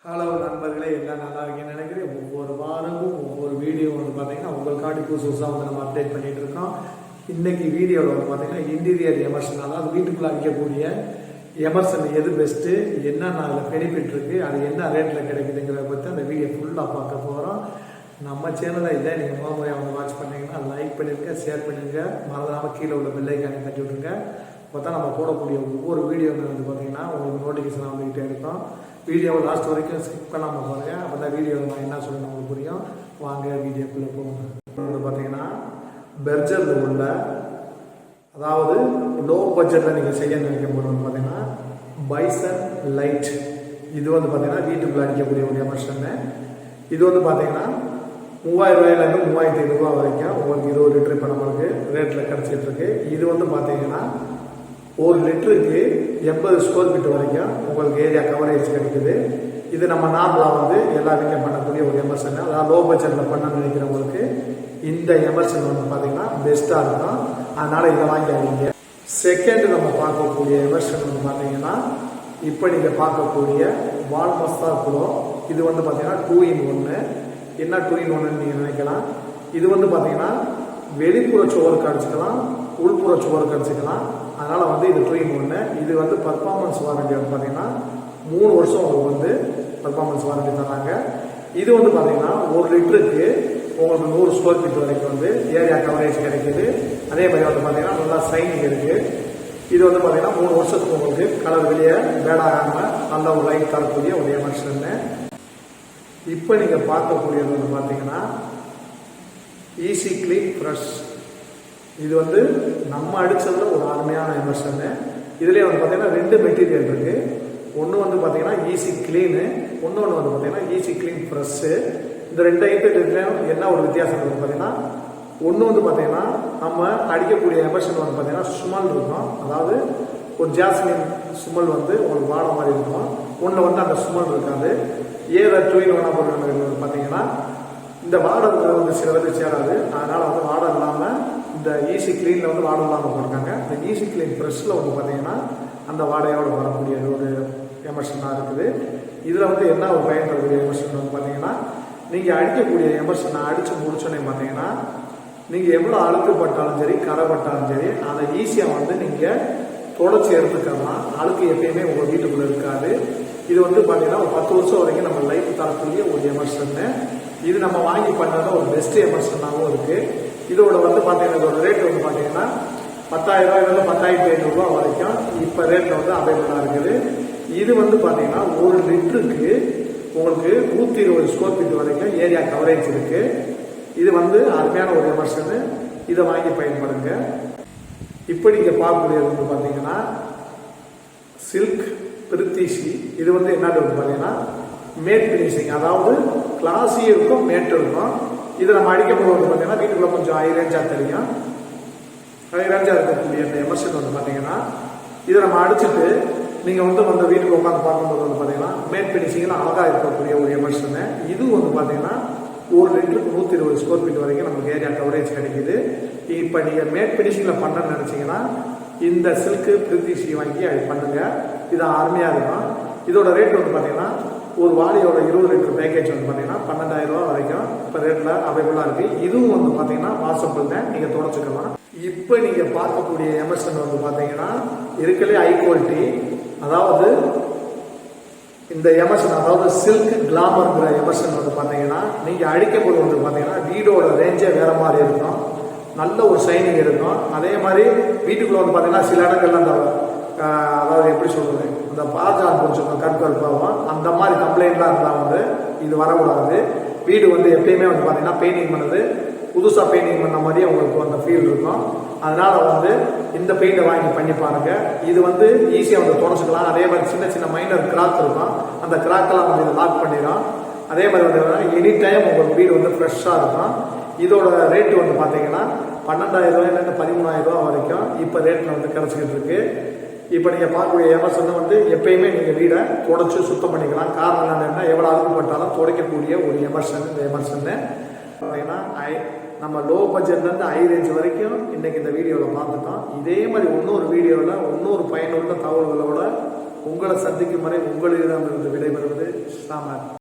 Hello நண்பர்களே, எல்லாம் நல்லா இருக்கேன்னு நினைக்கிறேன். ஒவ்வொரு வாரமும் ஒவ்வொரு வீடியோ வந்து பார்த்தீங்கன்னா உங்களுக்காண்டி புதுசாக வந்து நம்ம அப்டேட் பண்ணிட்டு இருக்கோம். இன்னைக்கு வீடியோவில் வந்து பார்த்தீங்கன்னா இன்டீரியர் எமர்சன், அதாவது வீட்டுக்குள்ளே அடிக்கக்கூடிய எமர்சன் எது பெஸ்ட்டு, என்னென்ன அதில் பெனிஃபிட் இருக்குது, அது என்ன ரேட்டில் கிடைக்குதுங்கிறத பற்றி அந்த வீடியோ ஃபுல்லாக பார்க்க போகிறோம். நம்ம சேனலை இதை நீங்கள் முறையாக வந்து வாட்ச் பண்ணிங்கன்னா லைக் பண்ணிடுங்க, ஷேர் பண்ணிடுங்க, மறந்துடாமல் கீழே உள்ள பெல்லைக்கானே தட்டி விட்டுருங்க. அப்போ தான் நம்ம போடக்கூடிய ஒவ்வொரு வீடியோவுமே வந்து பார்த்தீங்கன்னா உங்களுக்கு நோட்டிஃபிகேஷன் வந்துக்கிட்டே இருக்கும். வீடியோவை லாஸ்ட் வரைக்கும் ஸ்கிப் பண்ணாமல் பாருங்க. அப்போ தான் வீடியோவில் நான் என்ன சொல்லணும் உங்களுக்கு புரியும். வாங்க வீடியோக்குள்ளே போங்க. வந்து பார்த்தீங்கன்னா பெர்ஜரில் உள்ள, அதாவது லோ பட்ஜெட்டில் நீங்கள் செய்ய நினைக்கும் போது வந்து பார்த்தீங்கன்னா பைசன் லைட், இது வந்து பார்த்தீங்கன்னா வீட்டுக்குள்ளே அடிக்கக்கூடிய ஒரு எமர்ஷன்னு. இது வந்து பார்த்தீங்கன்னா 3000 ரூபாயிலேருந்து 3500 ரூபா வரைக்கும் உங்களுக்கு 20 லிட்டர் இப்போ நம்மளுக்கு ரேட்டில் கிடச்சிட்டு இருக்கு. இது வந்து பார்த்தீங்கன்னா 1 லிட்டருக்கு 80 ஸ்கொயர் ஃபீட் வரைக்கும் உங்களுக்கு ஏரியா கவரேஜ் கிடைக்குது. இது நம்ம நார்மலாக வந்து எல்லா வீட்லையும் பண்ணக்கூடிய ஒரு எமர்சன். அதாவது லோ பட்ஜெட்டில் பண்ண நினைக்கிறவங்களுக்கு இந்த எமர்சன் வந்து பார்த்தீங்கன்னா பெஸ்ட்டாக இருக்கும். அதனால் இதை வாங்கிக்காதீங்க. செகண்ட் நம்ம பார்க்கக்கூடிய எமர்சன் வந்து பார்த்தீங்கன்னா இப்போ நீங்கள் பார்க்கக்கூடிய வால்மஸ்தா ப்ரோ. இது வந்து பார்த்தீங்கன்னா 2-in-1. என்ன 2-in-1 நீங்கள் நினைக்கலாம். இது வந்து பார்த்தீங்கன்னா வெளிப்புற சுவருக்கு அடிச்சுக்கலாம், உள்புற சுவருக்கு அடிச்சுக்கலாம். அதனால் வந்து இது 2-in-1. இது வந்து பர்ஃபார்மன்ஸ் வாரண்டி வந்து பார்த்தீங்கன்னா 3 வருஷம் உங்களுக்கு வந்து பர்ஃபார்மன்ஸ் வாரண்டி தராங்க. இது வந்து பார்த்தீங்கன்னா 1 லிட்டருக்கு உங்களுக்கு 100 ஸ்கொயர் ஃபீட் வரைக்கும் வந்து ஏரியா கவரேஜ் கிடைக்குது. அதே மாதிரி வந்து பார்த்தீங்கன்னா நல்லா சைனிங் இருக்குது. இது வந்து பார்த்தீங்கன்னா 3 வருஷத்துக்கு உங்களுக்கு கலர் வெளியே பேடாகாமல் நல்ல ஒரு லைட் தரக்கூடிய ஒரு எமர்ஷன்னு. இப்போ நீங்கள் பார்க்கக்கூடியது வந்து பார்த்தீங்கன்னா ஈஸி கிளீன் ப்ரஷ். இது வந்து நம்ம அடித்ததில் ஒரு அருமையான எமர்ஷன்னு. இதுலேயே வந்து பார்த்தீங்கன்னா 2 மெட்டீரியல் இருக்குது. ஒன்று வந்து பார்த்தீங்கன்னா ஈஸி கிளீனு, இன்னொன்று வந்து பார்த்தீங்கன்னா ஈஸி கிளீன் ப்ரெஷ்ஷு. இந்த 2 ஐட்டத்துலையும் என்ன ஒரு வித்தியாசம் இருக்குது பார்த்தீங்கன்னா, ஒன்று வந்து பார்த்தீங்கன்னா நம்ம அடிக்கக்கூடிய எமர்ஷன் வந்து பார்த்தீங்கன்னா சுமல் இருக்கும். அதாவது ஒரு ஜாஸ்மின் சுமல் வந்து உங்களுக்கு வாடை மாதிரி இருக்கும். ஒன்று வந்து அந்த சுமல் இருக்காது. ஏதோ 2-in-1 பொருள் பார்த்தீங்கன்னா இந்த வாடை வந்து சில பேருக்கு சேராது. அதனால் வந்து வாடை இல்லாமல் இந்த ஈஸி கிளீனில் வந்து வாடை இல்லாமல் போட்டிருக்காங்க. இந்த ஈஸி கிளீன் ப்ரெஷ்ஷில் வந்து பார்த்தீங்கன்னா அந்த வாடையோடு வரக்கூடிய ஒரு எமர்ஷனாக இருக்குது. இதில் வந்து என்ன ஒரு பயன் தரக்கூடிய எமர்ஷன் வந்து பார்த்தீங்கன்னா, நீங்கள் அடிக்கக்கூடிய எமர்ஷனை அடித்து முடிச்சோன்னே பார்த்தீங்கன்னா நீங்கள் எவ்வளோ அழுக்குப்பட்டாலும் சரி, கரைப்பட்டாலும் சரி, அதை ஈஸியாக வந்து நீங்கள் தொடச்சி எடுத்துக்கலாம். அழுக்கு எப்பயுமே உங்கள் வீட்டுக்குள்ளே இருக்காது. இது வந்து பார்த்தீங்கன்னா ஒரு 10 வருஷம் வரைக்கும் நம்ம லைஃப் தரக்கூடிய ஒரு எமர்ஷன்னு. இது நம்ம வாங்கி பண்ணாத ஒரு பெஸ்ட் எமர்ஷனாகவும் இருக்குது. இதோட வந்து பார்த்தீங்கன்னா இதோட ரேட் வந்து பார்த்தீங்கன்னா 10,000 ரூபாயிலிருந்து 10,500 ரூபா வரைக்கும் இப்போ ரேட்டில் வந்து அவைலபிளாக இருக்குது. இது வந்து பார்த்தீங்கன்னா 1 லிட்டருக்கு உங்களுக்கு 120 ஸ்கொயர் ஃபீட் வரைக்கும் ஏரியா கவரேஜ் இருக்குது. இது வந்து அருமையான ஒரு எமர்ஷனு. இதை வாங்கி பயன்படுங்க. இப்போ நீங்கள் பார்க்கக்கூடியது வந்து பார்த்தீங்கன்னா சில்க் பிரித்திஷி. இது வந்து என்னது வந்து பார்த்தீங்கன்னா மேட் ஃபினிஷிங், அதாவது கிளாஸி இருக்கும், மேட் இருக்கும். இதை நம்ம அடிக்கும் போது வந்து பார்த்தீங்கன்னா வீட்டுக்குள்ள கொஞ்சம் ஹை ரேஞ்சாக தெரியும். ஹை ரேஞ்சாக இருக்கக்கூடிய இந்த எமர்ஷன் வந்து பார்த்தீங்கன்னா இதை நம்ம அடிச்சுட்டு நீங்கள் வந்து அந்த வீட்டுக்கு உட்காந்து பார்க்கும்போது வந்து பார்த்தீங்கன்னா மேட் ஃபினிஷிங்கில் அழகாக இருக்கக்கூடிய ஒரு எமர்ஷனு. இது வந்து பார்த்தீங்கன்னா 1 லிட்டருக்கு 120 ஸ்கொயர் ஃபீட் வரைக்கும் நமக்கு ஏரியா கவரேஜ் கிடைக்குது. இப்போ நீங்கள் மேட் ஃபினிஷிங்கில் பண்ணணும்னு நினச்சிங்கன்னா இந்த சில்க்கு பிரித்திஷி வாங்கி அது பண்ணுங்கள். இது அருமையாக இருக்கும். இதோட ரேட் வந்து பார்த்தீங்கன்னா ஒரு வாளியோட 20 லிட்டர் பேக்கேஜ் வந்து பார்த்தீங்கன்னா 12,000 ரூபா வரைக்கும் இப்போ ரேட்டில் அவைலபிளாக இருக்குது. இதுவும் வந்து பார்த்தீங்கன்னா வாஷபிள் தான், நீங்கள் தொடச்சிக்கலாம். இப்போ நீங்கள் பார்க்கக்கூடிய எமர்ஷன் வந்து பார்த்தீங்கன்னா இருக்கலே ஹை குவாலிட்டி. அதாவது இந்த எமர்ஷன், அதாவது சில்க் கிளாமர்ங்கிற எமர்ஷன் வந்து பார்த்தீங்கன்னா நீங்கள் அடிக்கும்போது வந்து பார்த்தீங்கன்னா வீடோட ரேஞ்சே வேறு மாதிரி இருக்கும். நல்ல ஒரு ஷைனிங் இருக்கும். அதே மாதிரி வீட்டுக்குள்ளே வந்து பார்த்தீங்கன்னா சில இடங்கள்ல அந்த அதாவது எப்படி சொல்கிறது, இந்த பாஜான் கொஞ்சம் கருப்பாகும். அந்த மாதிரி கம்ப்ளைண்ட்லாம் இருந்தால் வந்து இது வரக்கூடாது. வீடு வந்து எப்பயுமே வந்து பார்த்தீங்கன்னா பெயிண்டிங் பண்ணுறது புதுசாக பெயிண்டிங் பண்ண மாதிரியே உங்களுக்கு அந்த ஃபீல் இருக்கும். அதனால் வந்து இந்த பெயிண்டை வாங்கி பண்ணி பாருங்கள். இது வந்து ஈஸியாக வந்து தொடச்சிக்கலாம். அதே மாதிரி சின்ன சின்ன மைனர் கிராக் இருக்கும். அந்த கிராக்கெல்லாம் வந்து இதை லாக் பண்ணிடும். அதே மாதிரி வந்து எனி டைம் உங்களுக்கு வீடு வந்து ஃப்ரெஷ்ஷாக இருக்கும். இதோட ரேட்டு வந்து பார்த்தீங்கன்னா 12,000 ரூபாயிலேருந்து 13,000 ரூபா வரைக்கும் இப்போ ரேட்டில் வந்து கிடச்சிக்கிட்டு இருக்கு. இப்போ நீங்கள் பார்க்கக்கூடிய எமர்சன் வந்து எப்பயுமே நீங்கள் வீடை தொடச்சி சுத்தம் பண்ணிக்கலாம். காரணம் என்னென்னா எவ்வளோ அழுக்குப்பட்டாலும் துடைக்கக்கூடிய ஒரு எமர்சன் இந்த எமர்சன்னு. பார்த்தீங்கன்னா நம்ம லோ பட்ஜெட்லேருந்து ஹை ரேஞ்ச் வரைக்கும் இன்றைக்கி இந்த வீடியோவில் பார்த்துட்டோம். இதே மாதிரி இன்னொரு வீடியோவில் இன்னொரு பயனுள்ள தகவல்களோட உங்களை சந்திக்கும் வரை உங்களிடமிருந்து விடைபெறுவது சாமர்.